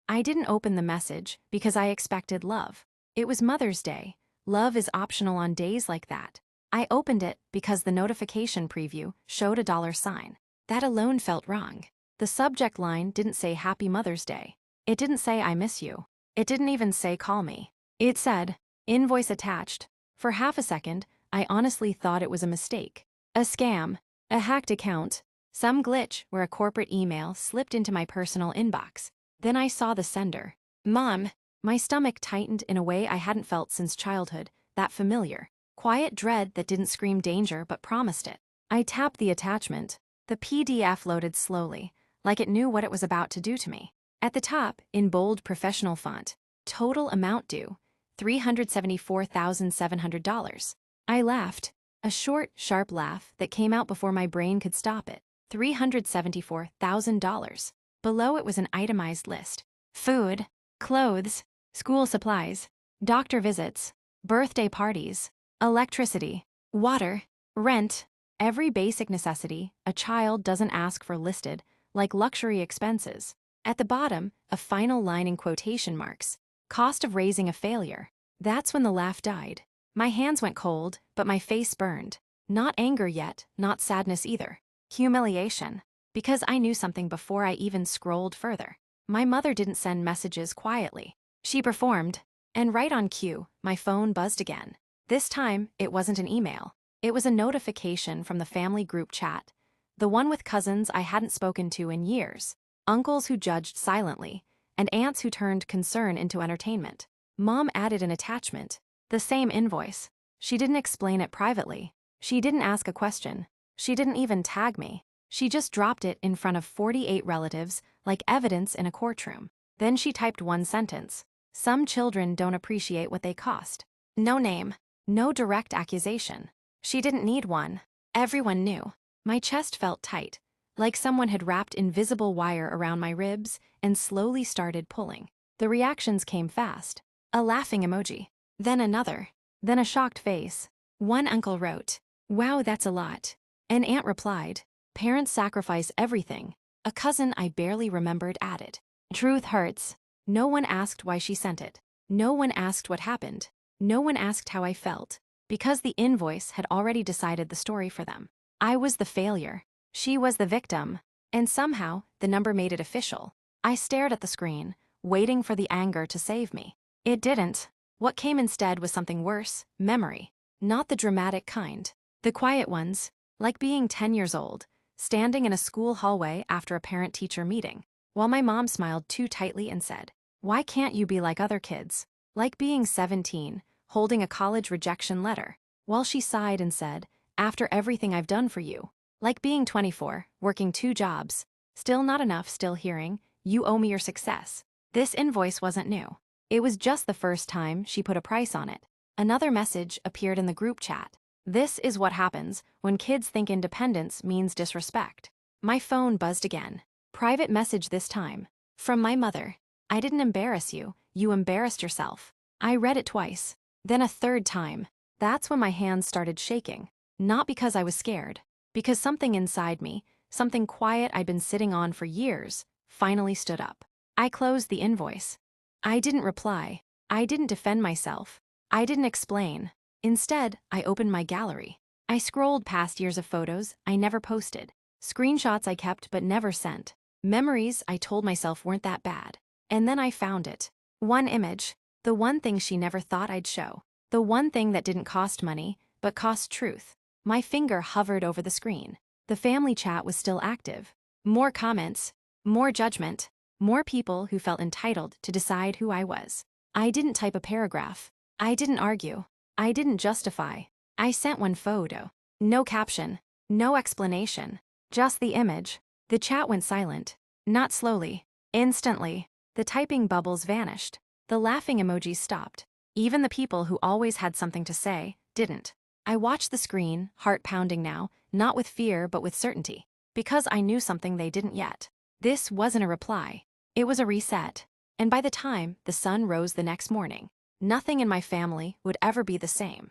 I didn't open the message because I expected love. It was Mother's Day. Love is optional on days like that. I opened it because the notification preview showed a dollar sign. That alone felt wrong. The subject line didn't say Happy Mother's Day. It didn't say I miss you. It didn't even say call me. It said, invoice attached. For half a second, I honestly thought it was a mistake. A scam, a hacked account, some glitch where a corporate email slipped into my personal inbox. Then I saw the sender. Mom. My stomach tightened in a way I hadn't felt since childhood, that familiar, quiet dread that didn't scream danger but promised it. I tapped the attachment. The PDF loaded slowly, like it knew what it was about to do to me. At the top, in bold professional font, total amount due, $374,700. I laughed, a short, sharp laugh that came out before my brain could stop it. $374,000. Below it was an itemized list. Food, clothes, school supplies, doctor visits, birthday parties, electricity, water, rent, every basic necessity a child doesn't ask for listed, like luxury expenses. At the bottom, a final line in quotation marks. Cost of raising a failure. That's when the laugh died. My hands went cold, but my face burned. Not anger yet, not sadness either. Humiliation. Because I knew something before I even scrolled further. My mother didn't send messages quietly. She performed. And right on cue, my phone buzzed again. This time, it wasn't an email. It was a notification from the family group chat. The one with cousins I hadn't spoken to in years. Uncles who judged silently, and aunts who turned concern into entertainment. Mom added an attachment. The same invoice. She didn't explain it privately. She didn't ask a question. She didn't even tag me. She just dropped it in front of 48 relatives, like evidence in a courtroom. Then she typed one sentence. Some children don't appreciate what they cost. No name. No direct accusation. She didn't need one. Everyone knew. My chest felt tight, like someone had wrapped invisible wire around my ribs and slowly started pulling. The reactions came fast. A laughing emoji. Then another. Then a shocked face. One uncle wrote, "Wow, that's a lot." An aunt replied, "Parents sacrifice everything." A cousin I barely remembered added, "Truth hurts." No one asked why she sent it. No one asked what happened. No one asked how I felt. Because the invoice had already decided the story for them. I was the failure. She was the victim. And somehow, the number made it official. I stared at the screen, waiting for the anger to save me. It didn't. What came instead was something worse, memory. Not the dramatic kind. The quiet ones, like being 10 years old, standing in a school hallway after a parent-teacher meeting, while my mom smiled too tightly and said, "Why can't you be like other kids?" Like being 17, holding a college rejection letter, while she sighed and said, "After everything I've done for you." Like being 24, working 2 jobs, still not enough, still hearing, "You owe me your success." This invoice wasn't new. It was just the first time she put a price on it. Another message appeared in the group chat. This is what happens when kids think independence means disrespect. My phone buzzed again. Private message this time. From my mother. "I didn't embarrass you, you embarrassed yourself." I read it twice. Then a third time. That's when my hands started shaking. Not because I was scared. Because something inside me, something quiet I'd been sitting on for years, finally stood up. I closed the invoice. I didn't reply. I didn't defend myself. I didn't explain. Instead, I opened my gallery. I scrolled past years of photos I never posted. Screenshots I kept but never sent. Memories I told myself weren't that bad. And then I found it. One image. The one thing she never thought I'd show. The one thing that didn't cost money, but cost truth. My finger hovered over the screen. The family chat was still active. More comments. More judgment. More people who felt entitled to decide who I was. I didn't type a paragraph. I didn't argue. I didn't justify. I sent one photo. No caption. No explanation. Just the image. The chat went silent. Not slowly. Instantly. The typing bubbles vanished. The laughing emojis stopped. Even the people who always had something to say didn't. I watched the screen, heart pounding now, not with fear but with certainty. Because I knew something they didn't yet. This wasn't a reply. It was a reset. And by the time the sun rose the next morning, nothing in my family would ever be the same.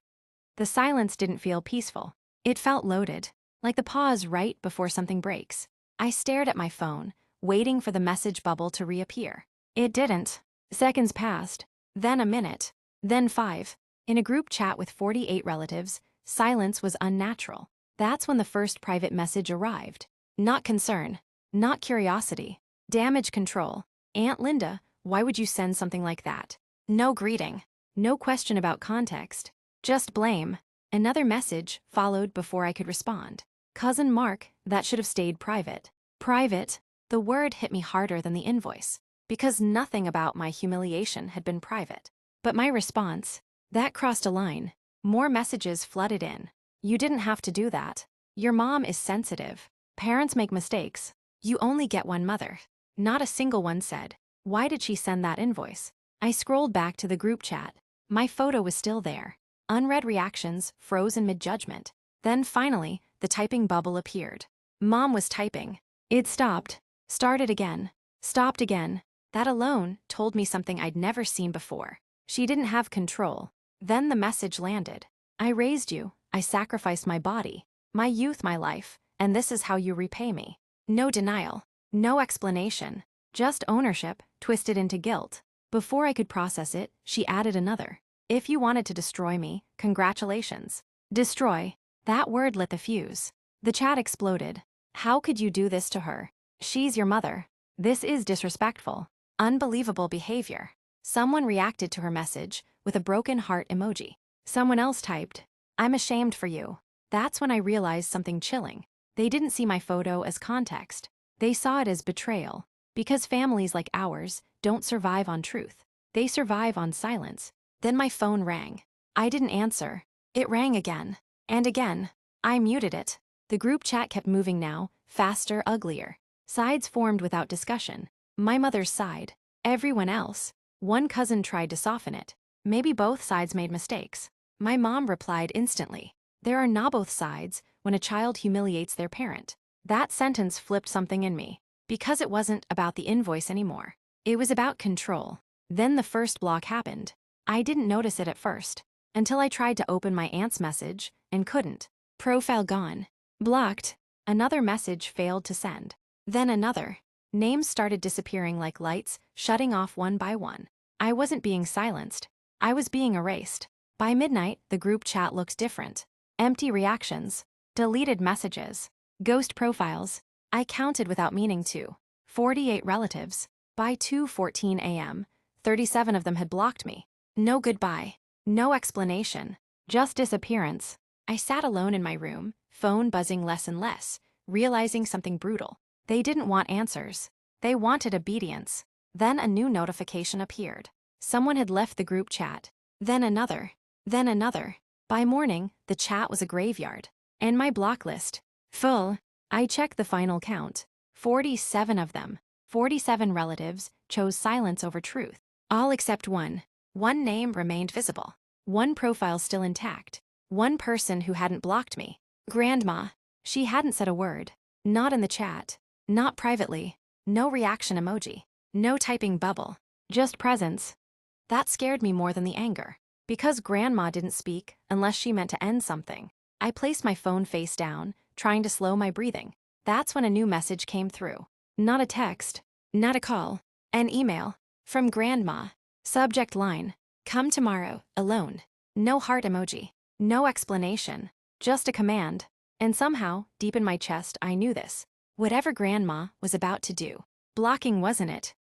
The silence didn't feel peaceful. It felt loaded, like the pause right before something breaks. I stared at my phone, waiting for the message bubble to reappear. It didn't. Seconds passed, then a minute, then 5. In a group chat with 48 relatives, silence was unnatural. That's when the first private message arrived. Not concern, not curiosity, damage control. Aunt Linda, why would you send something like that? No greeting, no question about context, just blame. Another message followed before I could respond. Cousin Mark, that should have stayed private. Private, the word hit me harder than the invoice, because nothing about my humiliation had been private. But my response, that crossed a line. More messages flooded in. You didn't have to do that. Your mom is sensitive. Parents make mistakes. You only get one mother. Not a single one said, why did she send that invoice? I scrolled back to the group chat. My photo was still there. Unread reactions frozen mid-judgment. Then finally, the typing bubble appeared. Mom was typing. It stopped, started again, stopped again. That alone told me something I'd never seen before. She didn't have control. Then the message landed. I raised you, I sacrificed my body, my youth, my life, and this is how you repay me. No denial, no explanation, just ownership twisted into guilt. Before I could process it, she added another. If you wanted to destroy me, congratulations. Destroy. That word lit the fuse. The chat exploded. How could you do this to her? She's your mother. This is disrespectful. Unbelievable behavior. Someone reacted to her message with a broken heart emoji. Someone else typed, I'm ashamed for you. That's when I realized something chilling. They didn't see my photo as context. They saw it as betrayal. Because families like ours don't survive on truth. They survive on silence. Then my phone rang. I didn't answer. It rang again. And again. I muted it. The group chat kept moving now, faster, uglier. Sides formed without discussion. My mother's side. Everyone else. One cousin tried to soften it. Maybe both sides made mistakes. My mom replied instantly. There are not both sides when a child humiliates their parent. That sentence flipped something in me. Because it wasn't about the invoice anymore. It was about control. Then the first block happened. I didn't notice it at first, until I tried to open my aunt's message and couldn't. Profile gone. Blocked. Another message failed to send. Then another. Names started disappearing like lights, shutting off one by one. I wasn't being silenced. I was being erased. By midnight, the group chat looked different. Empty reactions. Deleted messages. Ghost profiles. I counted without meaning to. 48 relatives. By 2:14 a.m., 37 of them had blocked me. No goodbye. No explanation. Just disappearance. I sat alone in my room, phone buzzing less and less, realizing something brutal. They didn't want answers. They wanted obedience. Then a new notification appeared. Someone had left the group chat. Then another. Then another. By morning, the chat was a graveyard. And my block list. Full. I checked the final count. 47 of them. 47 relatives chose silence over truth. All except one. One name remained visible. One profile still intact. One person who hadn't blocked me. Grandma. She hadn't said a word. Not in the chat. Not privately. No reaction emoji. No typing bubble. Just presence. That scared me more than the anger. Because Grandma didn't speak unless she meant to end something. I placed my phone face down, trying to slow my breathing. That's when a new message came through. Not a text. Not a call. An email. From Grandma. Subject line. Come tomorrow, alone. No heart emoji. No explanation. Just a command. And somehow, deep in my chest, I knew this. Whatever Grandma was about to do. Blocking wasn't it.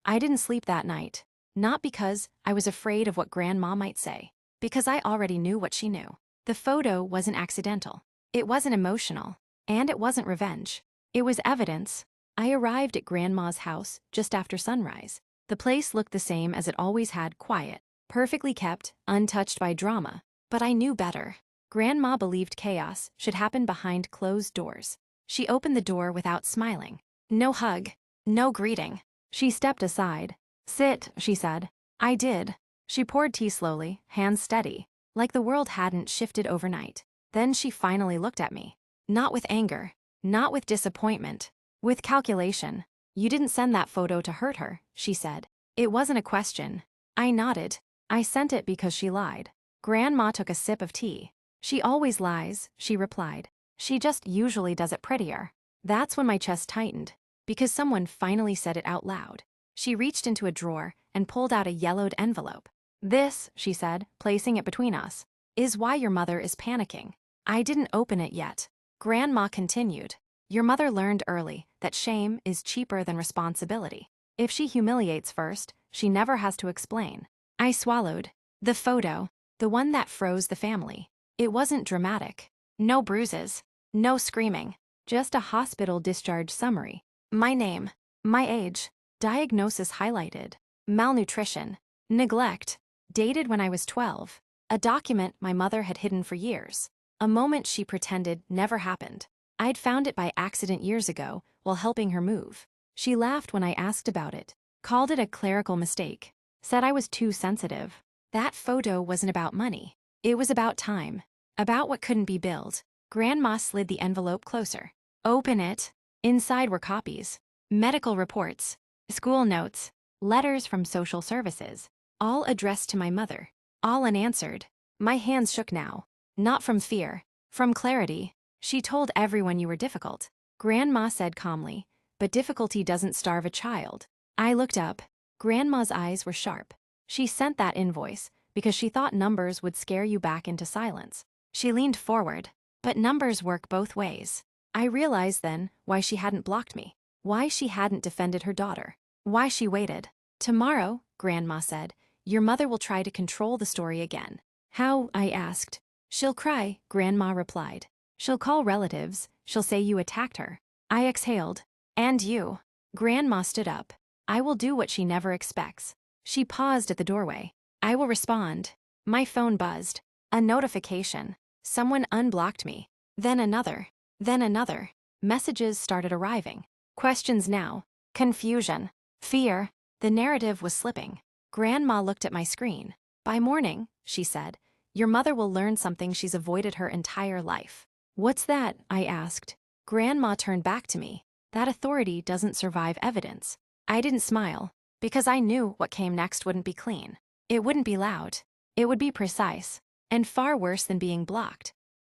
I didn't sleep that night. Not because I was afraid of what Grandma might say. Because I already knew what she knew. The photo wasn't accidental. It wasn't emotional. And it wasn't revenge. It was evidence. I arrived at Grandma's house just after sunrise. The place looked the same as it always had, quiet, perfectly kept, untouched by drama. But I knew better. Grandma believed chaos should happen behind closed doors. She opened the door without smiling. No hug. No greeting. She stepped aside. Sit, she said. I did. She poured tea slowly, hands steady, like the world hadn't shifted overnight. Then she finally looked at me. Not with anger. Not with disappointment. With calculation. You didn't send that photo to hurt her, she said. It wasn't a question. I nodded. I sent it because she lied. Grandma took a sip of tea. She always lies, she replied. She just usually does it prettier. That's when my chest tightened. Because someone finally said it out loud. She reached into a drawer and pulled out a yellowed envelope. "This," she said, placing it between us, "is why your mother is panicking." I didn't open it yet. Grandma continued, "Your mother learned early that shame is cheaper than responsibility. If she humiliates first, she never has to explain." I swallowed. The photo, the one that froze the family. It wasn't dramatic. No bruises, no screaming, just a hospital discharge summary. My name, my age, diagnosis highlighted, malnutrition, neglect, dated when I was 12, a document my mother had hidden for years, a moment she pretended never happened. I'd found it by accident years ago while helping her move. She laughed when I asked about it, called it a clerical mistake, said I was too sensitive. That photo wasn't about money. It was about time, about what couldn't be billed. Grandma slid the envelope closer. "Open it." Inside were copies, medical reports, school notes, letters from social services, all addressed to my mother, all unanswered. My hands shook now. Not from fear, from clarity. "She told everyone you were difficult," Grandma said calmly, "but difficulty doesn't starve a child." I looked up. Grandma's eyes were sharp. "She sent that invoice because she thought numbers would scare you back into silence." She leaned forward. "But numbers work both ways." I realized then why she hadn't blocked me, why she hadn't defended her daughter, why she waited. "Tomorrow," Grandma said, "your mother will try to control the story again." "How?" I asked. "She'll cry," Grandma replied. "She'll call relatives, she'll say you attacked her." I exhaled. "And you." Grandma stood up. "I will do what she never expects." She paused at the doorway. "I will respond." My phone buzzed. A notification. Someone unblocked me. Then another. Then another. Messages started arriving. Questions now. Confusion. Fear. The narrative was slipping. Grandma looked at my screen. "By morning," she said, "your mother will learn something she's avoided her entire life." "What's that?" I asked. Grandma turned back to me. "That authority doesn't survive evidence." I didn't smile, because I knew what came next wouldn't be clean. It wouldn't be loud. It would be precise, and far worse than being blocked.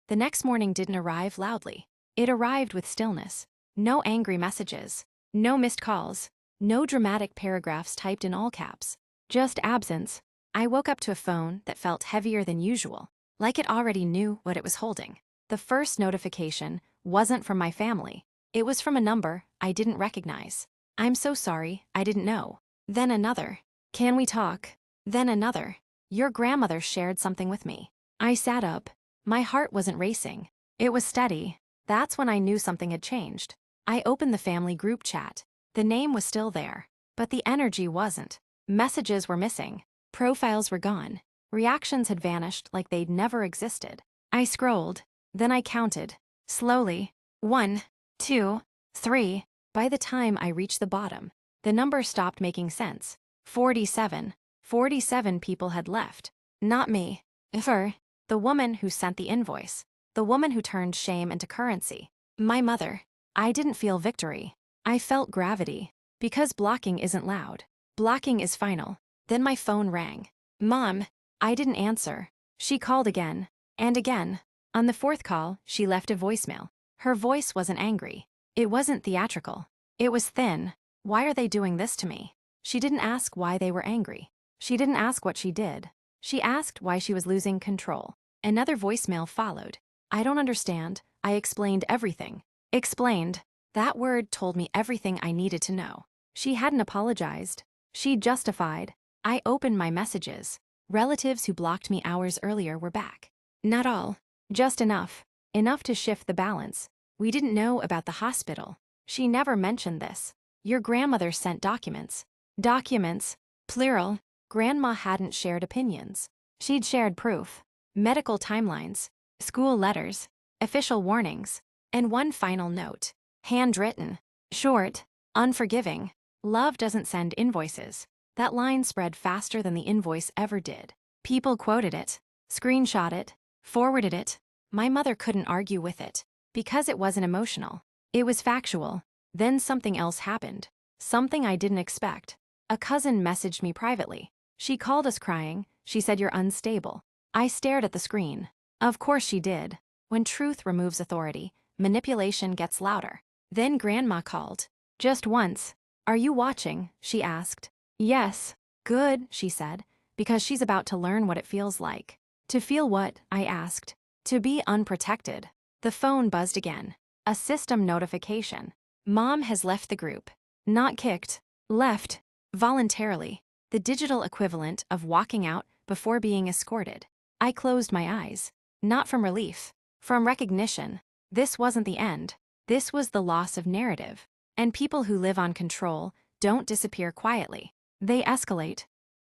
The next morning didn't arrive loudly. It arrived with stillness. No angry messages. No missed calls. No dramatic paragraphs typed in all caps. Just absence. I woke up to a phone that felt heavier than usual, like it already knew what it was holding. The first notification wasn't from my family. It was from a number I didn't recognize. "I'm so sorry, I didn't know." Then another. "Can we talk?" Then another. "Your grandmother shared something with me." I sat up. My heart wasn't racing. It was steady. That's when I knew something had changed. I opened the family group chat. The name was still there, but the energy wasn't. Messages were missing. Profiles were gone. Reactions had vanished like they'd never existed. I scrolled. Then I counted. Slowly. 1, 2, 3. By the time I reached the bottom, the number stopped making sense. 47. 47 people had left. Not me. Her. The woman who sent the invoice. The woman who turned shame into currency. My mother. I didn't feel victory. I felt gravity. Because blocking isn't loud. Blocking is final. Then my phone rang. "Mom." I didn't answer. She called again. And again. On the fourth call, she left a voicemail. Her voice wasn't angry. It wasn't theatrical. It was thin. "Why are they doing this to me?" She didn't ask why they were angry. She didn't ask what she did. She asked why she was losing control. Another voicemail followed. "I don't understand." I explained everything. Explained. That word told me everything I needed to know. She hadn't apologized. She justified. I opened my messages. Relatives who blocked me hours earlier were back. Not all. Just enough. Enough to shift the balance. "We didn't know about the hospital." She never mentioned this. "Your grandmother sent documents." Documents. Plural. Grandma hadn't shared opinions. She'd shared proof. Medical timelines. School letters. Official warnings. And one final note. Handwritten. Short. Unforgiving. "Love doesn't send invoices." That line spread faster than the invoice ever did. People quoted it, screenshot it, forwarded it. My mother couldn't argue with it, because it wasn't emotional. It was factual. Then something else happened. Something I didn't expect. A cousin messaged me privately. She called us crying. She said, "You're unstable." I stared at the screen. Of course she did. When truth removes authority, manipulation gets louder. Then Grandma called. Just once. Are you watching? She asked. Yes. Good, she said, because she's about to learn what it feels like. To feel what? I asked. To be unprotected. The phone buzzed again. A system notification. Mom has left the group. Not kicked. Left. Voluntarily. The digital equivalent of walking out before being escorted. I closed my eyes. Not from relief. From recognition. This wasn't the end. This was the loss of narrative. And people who live on control don't disappear quietly. They escalate.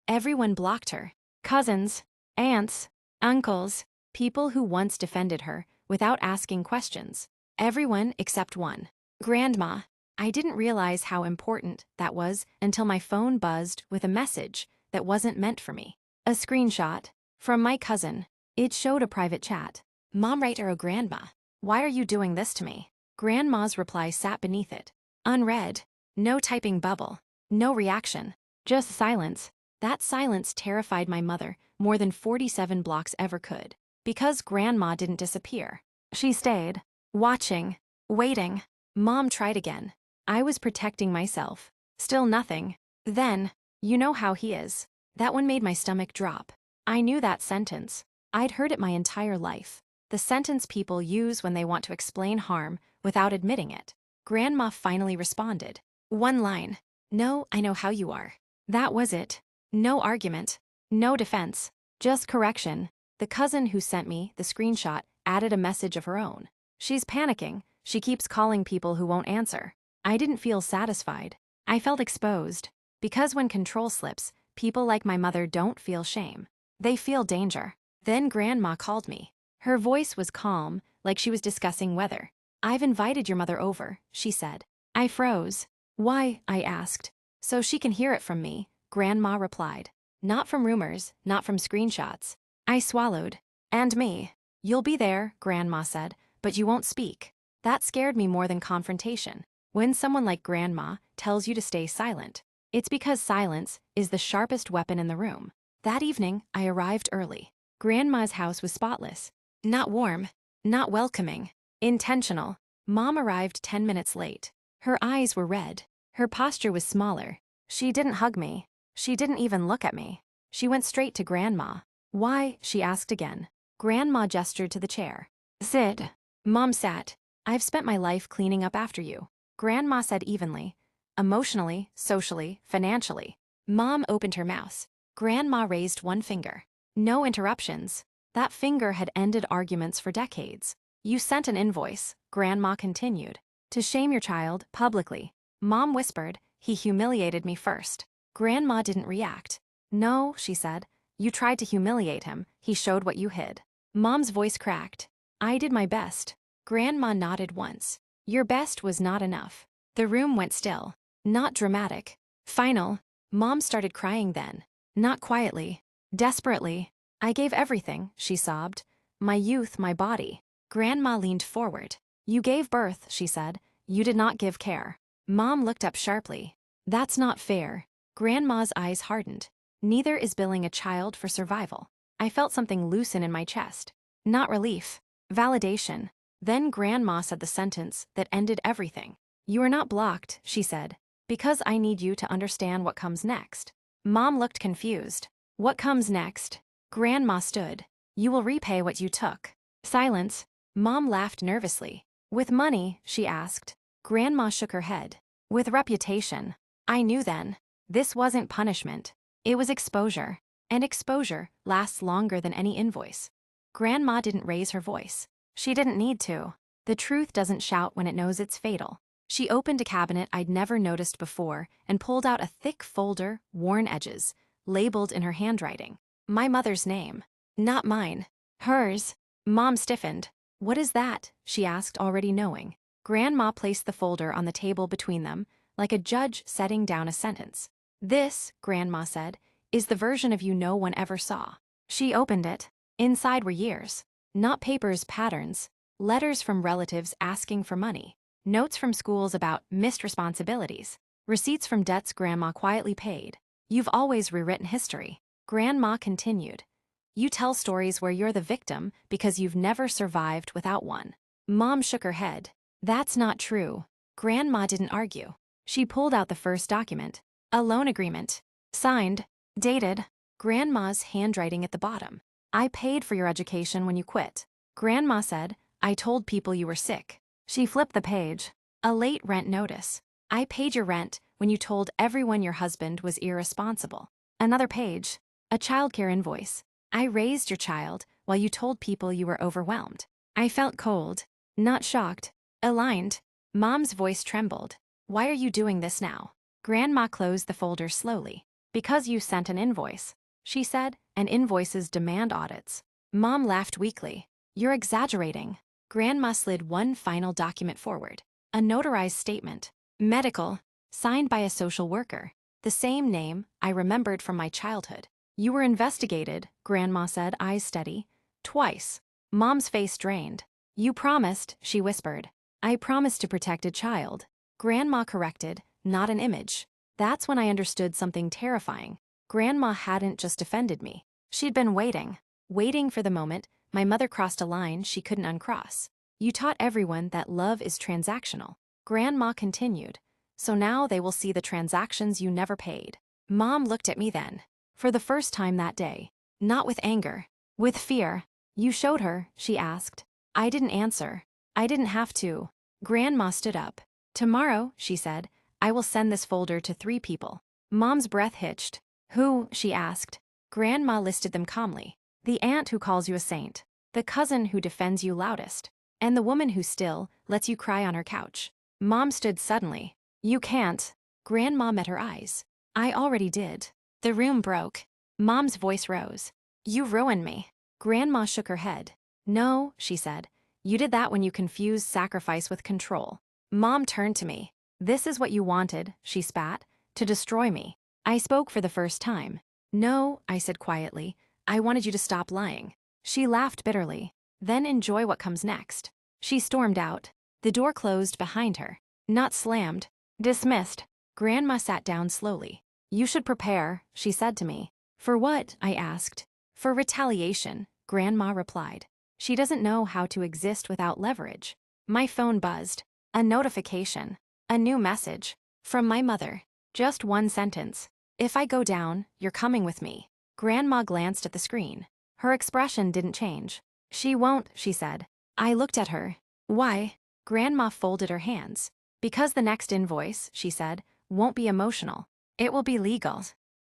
Everyone blocked her. Cousins, aunts, uncles, people who once defended her without asking questions. Everyone except one. Grandma. I didn't realize how important that was until my phone buzzed with a message that wasn't meant for me. A screenshot from my cousin. It showed a private chat. Mom write her, "Oh, grandma, why are you doing this to me?" Grandma's reply sat beneath it. Unread. No typing bubble. No reaction. Just silence. That silence terrified my mother more than 47 blocks ever could. Because Grandma didn't disappear. She stayed. Watching. Waiting. Mom tried again. I was protecting myself. Still nothing. Then, you know how he is. That one made my stomach drop. I knew that sentence. I'd heard it my entire life. The sentence people use when they want to explain harm without admitting it. Grandma finally responded. One line. No, I know how you are. That was it. No argument. No defense. Just correction. The cousin who sent me the screenshot added a message of her own. She's panicking. She keeps calling people who won't answer. I didn't feel satisfied. I felt exposed. Because when control slips, people like my mother don't feel shame. They feel danger. Then Grandma called me. Her voice was calm, like she was discussing weather. I've invited your mother over, she said. I froze. Why? I asked. So she can hear it from me, Grandma replied. Not from rumors, not from screenshots. I swallowed. And me. You'll be there, Grandma said, but you won't speak. That scared me more than confrontation. When someone like Grandma tells you to stay silent, it's because silence is the sharpest weapon in the room. That evening, I arrived early. Grandma's house was spotless. Not warm. Not welcoming. Intentional. Mom arrived 10 minutes late. Her eyes were red. Her posture was smaller. She didn't hug me. She didn't even look at me. She went straight to Grandma. Why? She asked again. Grandma gestured to the chair. Sit. Mom sat. I've spent my life cleaning up after you. Grandma said evenly. Emotionally, socially, financially. Mom opened her mouth. Grandma raised one finger. No interruptions. That finger had ended arguments for decades. You sent an invoice, Grandma continued, to shame your child publicly. Mom whispered, he humiliated me first. Grandma didn't react. No, she said. You tried to humiliate him. He showed what you hid. Mom's voice cracked. I did my best. Grandma nodded once. Your best was not enough. The room went still. Not dramatic. Final. Mom started crying then. Not quietly. Desperately. I gave everything, she sobbed. My youth, my body. Grandma leaned forward. You gave birth, she said. You did not give care. Mom looked up sharply. That's not fair. Grandma's eyes hardened. Neither is billing a child for survival. I felt something loosen in my chest. Not relief. Validation. Then Grandma said the sentence that ended everything. You are not blocked, she said, because I need you to understand what comes next. Mom looked confused. What comes next? Grandma stood. You will repay what you took. Silence. Mom laughed nervously. With money, she asked. Grandma shook her head. With reputation. I knew then. This wasn't punishment. It was exposure. And exposure lasts longer than any invoice. Grandma didn't raise her voice. She didn't need to. The truth doesn't shout when it knows it's fatal. She opened a cabinet I'd never noticed before and pulled out a thick folder, worn edges, labeled in her handwriting. My mother's name. Not mine. Hers. Mom stiffened. What is that? She asked, already knowing. Grandma placed the folder on the table between them, like a judge setting down a sentence. This, Grandma said, is the version of you no one ever saw. She opened it. Inside were years. Not papers, patterns. Letters from relatives asking for money. Notes from schools about missed responsibilities. Receipts from debts Grandma quietly paid. You've always rewritten history. Grandma continued. You tell stories where you're the victim because you've never survived without one. Mom shook her head. That's not true. Grandma didn't argue. She pulled out the first document, a loan agreement. Signed, dated, Grandma's handwriting at the bottom. I paid for your education when you quit. Grandma said, I told people you were sick. She flipped the page. A late rent notice. I paid your rent when you told everyone your husband was irresponsible. Another page. A childcare invoice. I raised your child while you told people you were overwhelmed. I felt cold, not shocked, aligned. Mom's voice trembled. Why are you doing this now? Grandma closed the folder slowly. Because you sent an invoice, she said, and invoices demand audits. Mom laughed weakly. You're exaggerating. Grandma slid one final document forward. A notarized statement. Medical, signed by a social worker. The same name I remembered from my childhood. You were investigated, Grandma said, eyes steady. Twice. Mom's face drained. You promised, she whispered. I promised to protect a child. Grandma corrected, not an image. That's when I understood something terrifying. Grandma hadn't just offended me. She'd been waiting for the moment my mother crossed a line she couldn't uncross. You taught everyone that love is transactional. Grandma continued. So now they will see the transactions you never paid. Mom looked at me then. For the first time that day. Not with anger. With fear. You showed her, she asked. I didn't answer. I didn't have to. Grandma stood up. Tomorrow, she said, I will send this folder to 3 people. Mom's breath hitched. Who? She asked. Grandma listed them calmly. The aunt who calls you a saint. The cousin who defends you loudest. And the woman who still lets you cry on her couch. Mom stood suddenly. You can't. Grandma met her eyes. I already did. The room broke. Mom's voice rose. You ruined me. Grandma shook her head. No, she said. You did that when you confused sacrifice with control. Mom turned to me. This is what you wanted, she spat, to destroy me. I spoke for the first time. No, I said quietly. I wanted you to stop lying. She laughed bitterly. Then enjoy what comes next. She stormed out. The door closed behind her. Not slammed. Dismissed. Grandma sat down slowly. You should prepare, she said to me. For what? I asked. For retaliation, Grandma replied. She doesn't know how to exist without leverage. My phone buzzed. A notification. A new message. From my mother. Just one sentence. If I go down, you're coming with me. Grandma glanced at the screen. Her expression didn't change. She won't, she said. I looked at her. Why? Grandma folded her hands. Because the next invoice, she said, won't be emotional. It will be legal.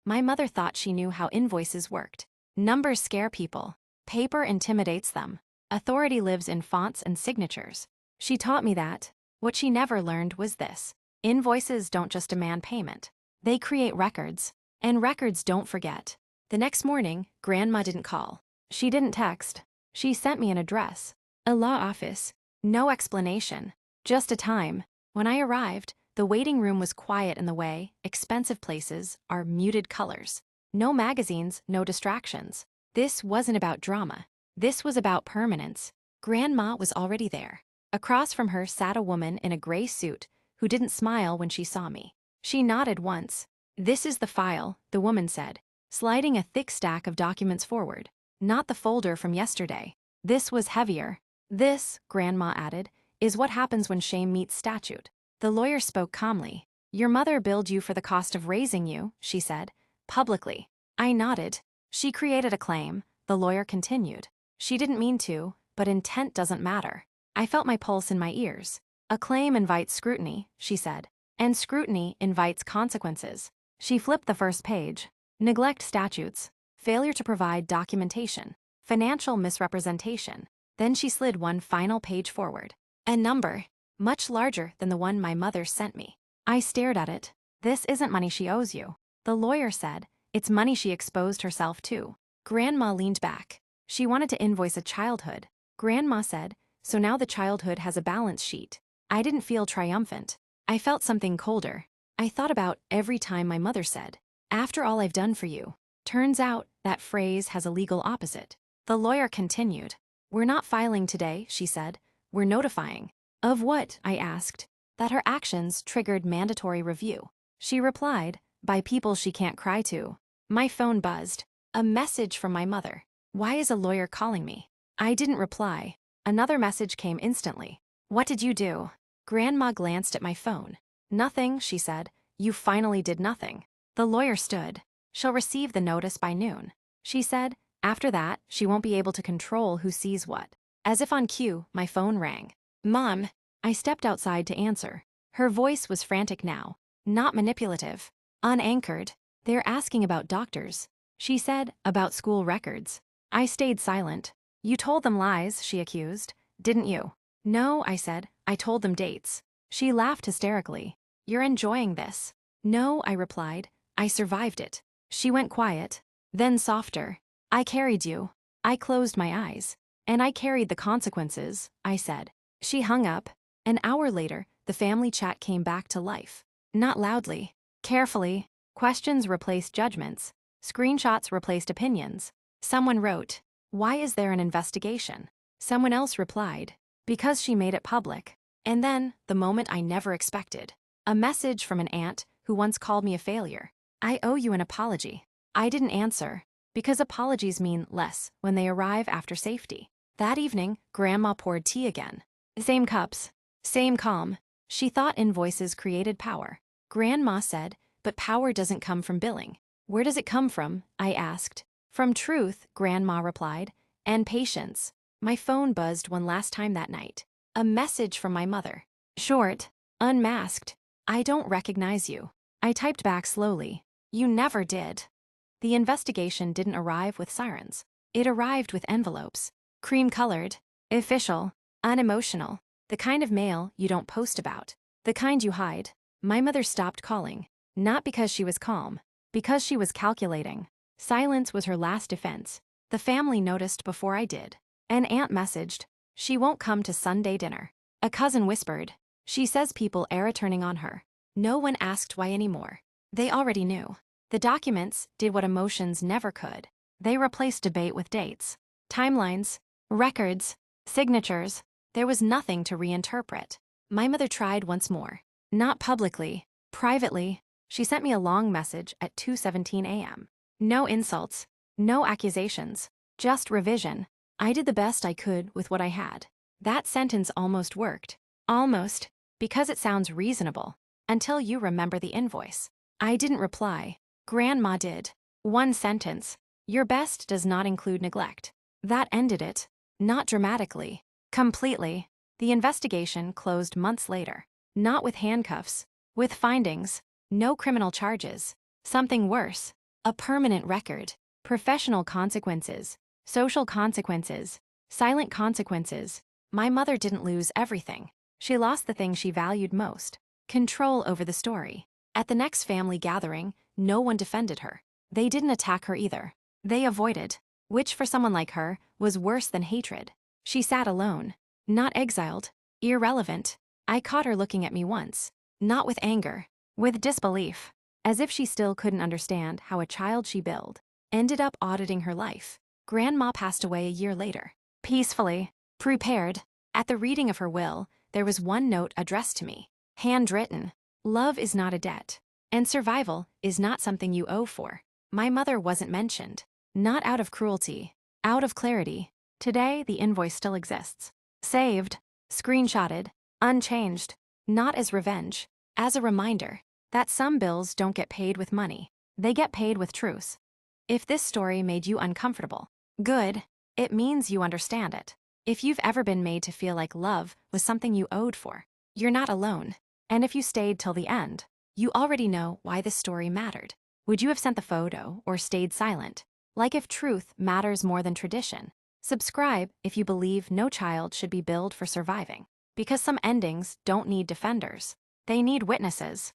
My mother thought she knew how invoices worked. Numbers scare people. Paper intimidates them. Authority lives in fonts and signatures. She taught me that. What she never learned was this. Invoices don't just demand payment. They create records. And records don't forget. The next morning, Grandma didn't call. She didn't text. She sent me an address. A law office. No explanation. Just a time. When I arrived, the waiting room was quiet in the way expensive places are muted colors. No magazines, no distractions. This wasn't about drama. This was about permanence. Grandma was already there. Across from her sat a woman in a gray suit who didn't smile when she saw me. She nodded once. This is the file, the woman said, sliding a thick stack of documents forward. Not the folder from yesterday. This was heavier. This, Grandma added, is what happens when shame meets statute. The lawyer spoke calmly. Your mother billed you for the cost of raising you, she said, publicly. I nodded. She created a claim, the lawyer continued. She didn't mean to, but intent doesn't matter. I felt my pulse in my ears. A claim invites scrutiny, she said, and scrutiny invites consequences. She flipped the first page. Neglect statutes, failure to provide documentation, financial misrepresentation. Then she slid one final page forward. A number, much larger than the one my mother sent me. I stared at it. This isn't money she owes you. The lawyer said, it's money she exposed herself to. Grandma leaned back. She wanted to invoice a childhood. Grandma said, so now the childhood has a balance sheet. I didn't feel triumphant. I felt something colder. I thought about every time my mother said, after all I've done for you. Turns out that phrase has a legal opposite. The lawyer continued. We're not filing today, she said. We're notifying. Of what? I asked. That her actions triggered mandatory review. She replied, by people she can't cry to. My phone buzzed. A message from my mother. Why is a lawyer calling me? I didn't reply. Another message came instantly. What did you do? Grandma glanced at my phone. Nothing, she said. You finally did nothing. The lawyer stood. She'll receive the notice by noon. She said, after that, she won't be able to control who sees what. As if on cue, my phone rang. Mom. I stepped outside to answer. Her voice was frantic now, not manipulative, unanchored. They're asking about doctors. She said, about school records. I stayed silent. You told them lies, she accused. Didn't you? No, I said. I told them dates. She laughed hysterically. You're enjoying this. No, I replied. I survived it. She went quiet, then softer. I carried you. I closed my eyes. And I carried the consequences, I said. She hung up. An hour later, the family chat came back to life. Not loudly. Carefully. Questions replaced judgments. Screenshots replaced opinions. Someone wrote, "Why is there an investigation?" Someone else replied, "Because she made it public." And then, the moment I never expected. A message from an aunt who once called me a failure. I owe you an apology. I didn't answer, because apologies mean less when they arrive after safety. That evening, Grandma poured tea again. Same cups, same calm. She thought invoices created power. Grandma said, but power doesn't come from billing. Where does it come from? I asked. From truth, Grandma replied, and patience. My phone buzzed one last time that night. A message from my mother. Short, unmasked. I don't recognize you. I typed back slowly. You never did. The investigation didn't arrive with sirens. It arrived with envelopes. Cream-colored, official, unemotional. The kind of mail you don't post about. The kind you hide. My mother stopped calling. Not because she was calm. Because she was calculating. Silence was her last defense. The family noticed before I did. An aunt messaged, "She won't come to Sunday dinner." A cousin whispered, "She says people are turning on her." No one asked why anymore. They already knew. The documents did what emotions never could. They replaced debate with dates, timelines, records, signatures. There was nothing to reinterpret. My mother tried once more. Not publicly, privately. She sent me a long message at 2:17 a.m. No insults, no accusations, just revision. I did the best I could with what I had. That sentence almost worked. Almost, because it sounds reasonable. Until you remember the invoice. I didn't reply. Grandma did. One sentence. Your best does not include neglect. That ended it. Not dramatically. Completely. The investigation closed months later. Not with handcuffs. With findings. No criminal charges. Something worse. A permanent record. Professional consequences. Social consequences. Silent consequences. My mother didn't lose everything. She lost the thing she valued most. Control over the story. At the next family gathering, no one defended her. They didn't attack her either. They avoided, which for someone like her was worse than hatred. She sat alone, not exiled, irrelevant. I caught her looking at me once, not with anger, with disbelief, as if she still couldn't understand how a child she billed ended up auditing her life. Grandma passed away a year later, peacefully, prepared. At the reading of her will, there was one note addressed to me. Handwritten. Love is not a debt. And survival is not something you owe for. My mother wasn't mentioned. Not out of cruelty. Out of clarity. Today, the invoice still exists. Saved. Screenshotted. Unchanged. Not as revenge. As a reminder that some bills don't get paid with money. They get paid with truth. If this story made you uncomfortable, good. It means you understand it. If you've ever been made to feel like love was something you owed for, you're not alone. And if you stayed till the end, you already know why this story mattered. Would you have sent the photo or stayed silent? Like if truth matters more than tradition. Subscribe if you believe no child should be billed for surviving. Because some endings don't need defenders. They need witnesses.